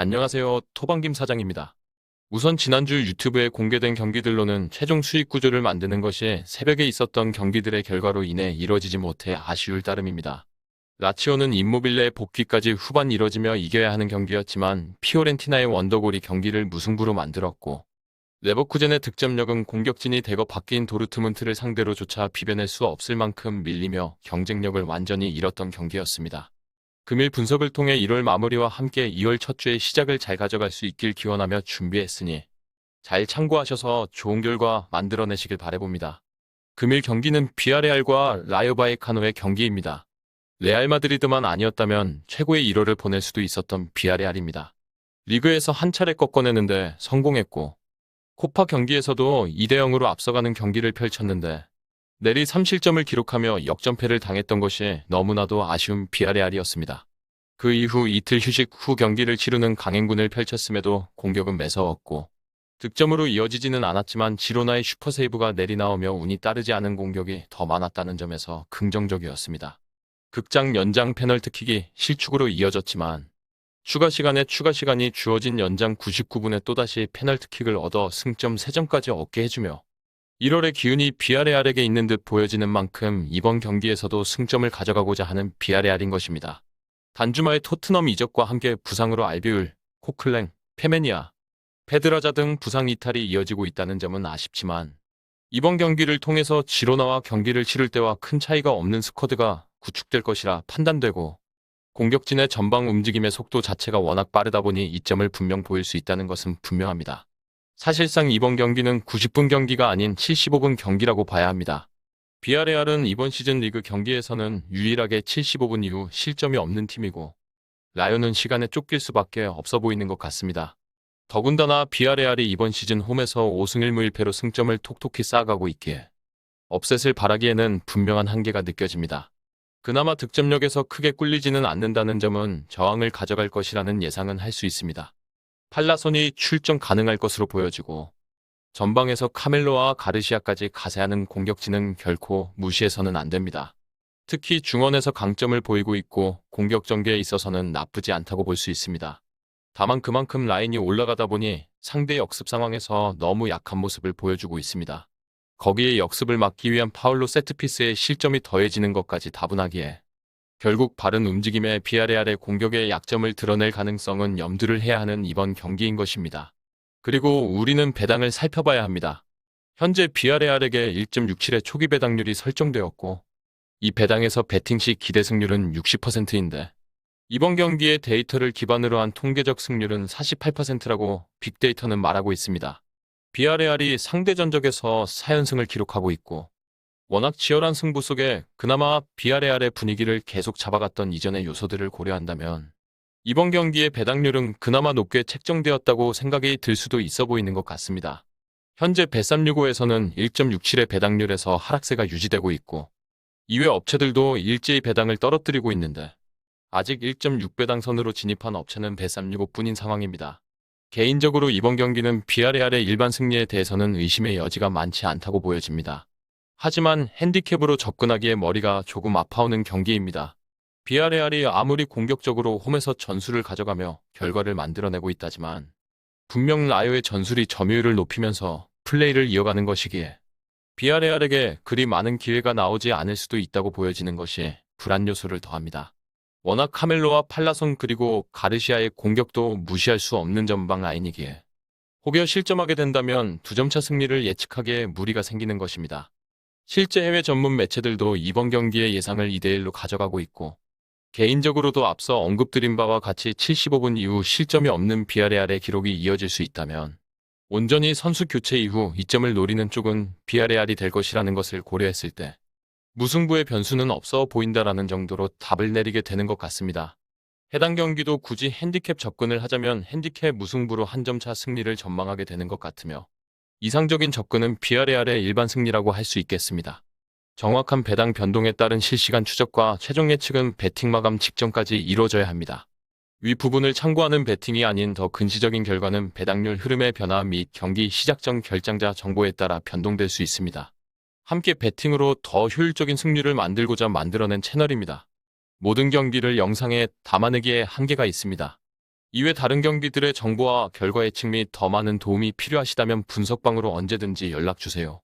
안녕하세요. 토방김 사장입니다. 우선 지난주 유튜브에 공개된 경기들로는 최종 수익 구조를 만드는 것이 새벽에 있었던 경기들의 결과로 인해 이뤄지지 못해 아쉬울 따름입니다. 라치오는 임모빌레의 복귀까지 후반 이뤄지며 이겨야 하는 경기였지만 피오렌티나의 원더골이 경기를 무승부로 만들었고 레버쿠젠의 득점력은 공격진이 대거 바뀐 도르트문트를 상대로조차 비벼낼 수 없을 만큼 밀리며 경쟁력을 완전히 잃었던 경기였습니다. 금일 분석을 통해 1월 마무리와 함께 2월 첫 주의 시작을 잘 가져갈 수 있길 기원하며 준비했으니 잘 참고하셔서 좋은 결과 만들어내시길 바라봅니다. 금일 경기는 비아레알과 라요 바이에카노의 경기입니다. 레알 마드리드만 아니었다면 최고의 1월을 보낼 수도 있었던 비아레알입니다. 리그에서 한 차례 꺾어내는데 성공했고 코파 경기에서도 2대0으로 앞서가는 경기를 펼쳤는데 내리 3실점을 기록하며 역전패를 당했던 것이 너무나도 아쉬운 비아레알이었습니다. 그 이후 이틀 휴식 후 경기를 치르는 강행군을 펼쳤음에도 공격은 매서웠고 득점으로 이어지지는 않았지만 지로나의 슈퍼세이브가 내리 나오며 운이 따르지 않은 공격이 더 많았다는 점에서 긍정적이었습니다. 극장 연장 페널티킥이 실축으로 이어졌지만 추가 시간이 주어진 연장 99분에 또다시 페널티킥을 얻어 승점 3점까지 얻게 해주며 1월의 기운이 비아레알에게 있는 듯 보여지는 만큼 이번 경기에서도 승점을 가져가고자 하는 비아레알인 것입니다. 단주마의 토트넘 이적과 함께 부상으로 알비울, 코클랭, 페메니아, 페드라자 등 부상 이탈이 이어지고 있다는 점은 아쉽지만 이번 경기를 통해서 지로나와 경기를 치를 때와 큰 차이가 없는 스쿼드가 구축될 것이라 판단되고 공격진의 전방 움직임의 속도 자체가 워낙 빠르다 보니 이점을 분명 보일 수 있다는 것은 분명합니다. 사실상 이번 경기는 90분 경기가 아닌 75분 경기라고 봐야 합니다. 비아레알은 이번 시즌 리그 경기에서는 유일하게 75분 이후 실점이 없는 팀이고 라요는 시간에 쫓길 수밖에 없어 보이는 것 같습니다. 더군다나 비아레알이 이번 시즌 홈에서 5승 1무 1패로 승점을 톡톡히 쌓아가고 있기에 업셋을 바라기에는 분명한 한계가 느껴집니다. 그나마 득점력에서 크게 꿀리지는 않는다는 점은 저항을 가져갈 것이라는 예상은 할 수 있습니다. 팔라손이 출전 가능할 것으로 보여지고 전방에서 카멜로와 가르시아까지 가세하는 공격진은 결코 무시해서는 안 됩니다. 특히 중원에서 강점을 보이고 있고 공격 전개에 있어서는 나쁘지 않다고 볼 수 있습니다. 다만 그만큼 라인이 올라가다 보니 상대 역습 상황에서 너무 약한 모습을 보여주고 있습니다. 거기에 역습을 막기 위한 파울로 세트피스의 실점이 더해지는 것까지 다분하기에 결국 바른 움직임에 비아레알의 공격의 약점을 드러낼 가능성은 염두를 해야 하는 이번 경기인 것입니다. 그리고 우리는 배당을 살펴봐야 합니다. 현재 비아레알에게 1.67의 초기 배당률이 설정되었고 이 배당에서 배팅 시 기대 승률은 60%인데 이번 경기의 데이터를 기반으로 한 통계적 승률은 48%라고 빅데이터는 말하고 있습니다. 비아레알이 상대 전적에서 4연승을 기록하고 있고 워낙 치열한 승부 속에 그나마 비아레알의 분위기를 계속 잡아갔던 이전의 요소들을 고려한다면 이번 경기의 배당률은 그나마 높게 책정되었다고 생각이 들 수도 있어 보이는 것 같습니다. 현재 bet365에서는 1.67의 배당률에서 하락세가 유지되고 있고 이외 업체들도 일제히 배당을 떨어뜨리고 있는데 아직 1.6배당 선으로 진입한 업체는 bet365뿐인 상황입니다. 개인적으로 이번 경기는 비아레알의 일반 승리에 대해서는 의심의 여지가 많지 않다고 보여집니다. 하지만 핸디캡으로 접근하기에 머리가 조금 아파오는 경기입니다. 비아레알이 아무리 공격적으로 홈에서 전술을 가져가며 결과를 만들어내고 있다지만 분명 라요의 전술이 점유율을 높이면서 플레이를 이어가는 것이기에 비아레알에게 그리 많은 기회가 나오지 않을 수도 있다고 보여지는 것이 불안 요소를 더합니다. 워낙 카멜로와 팔라손 그리고 가르시아의 공격도 무시할 수 없는 전방 라인이기에 혹여 실점하게 된다면 2점차 승리를 예측하기에 무리가 생기는 것입니다. 실제 해외 전문 매체들도 이번 경기의 예상을 2대1로 가져가고 있고 개인적으로도 앞서 언급드린 바와 같이 75분 이후 실점이 없는 비아레알의 기록이 이어질 수 있다면 온전히 선수 교체 이후 이점을 노리는 쪽은 비아레알이 될 것이라는 것을 고려했을 때 무승부의 변수는 없어 보인다라는 정도로 답을 내리게 되는 것 같습니다. 해당 경기도 굳이 핸디캡 접근을 하자면 핸디캡 무승부로 한 점차 승리를 전망하게 되는 것 같으며 이상적인 접근은 비아레알의 일반 승리라고 할 수 있겠습니다. 정확한 배당 변동에 따른 실시간 추적과 최종 예측은 배팅 마감 직전까지 이루어져야 합니다. 위 부분을 참고하는 배팅이 아닌 더 근시적인 결과는 배당률 흐름의 변화 및 경기 시작 전 결장자 정보에 따라 변동될 수 있습니다. 함께 배팅으로 더 효율적인 승률을 만들고자 만들어낸 채널입니다. 모든 경기를 영상에 담아내기에 한계가 있습니다. 이외 다른 경기들의 정보와 결과 예측 및 더 많은 도움이 필요하시다면 분석방으로 언제든지 연락 주세요.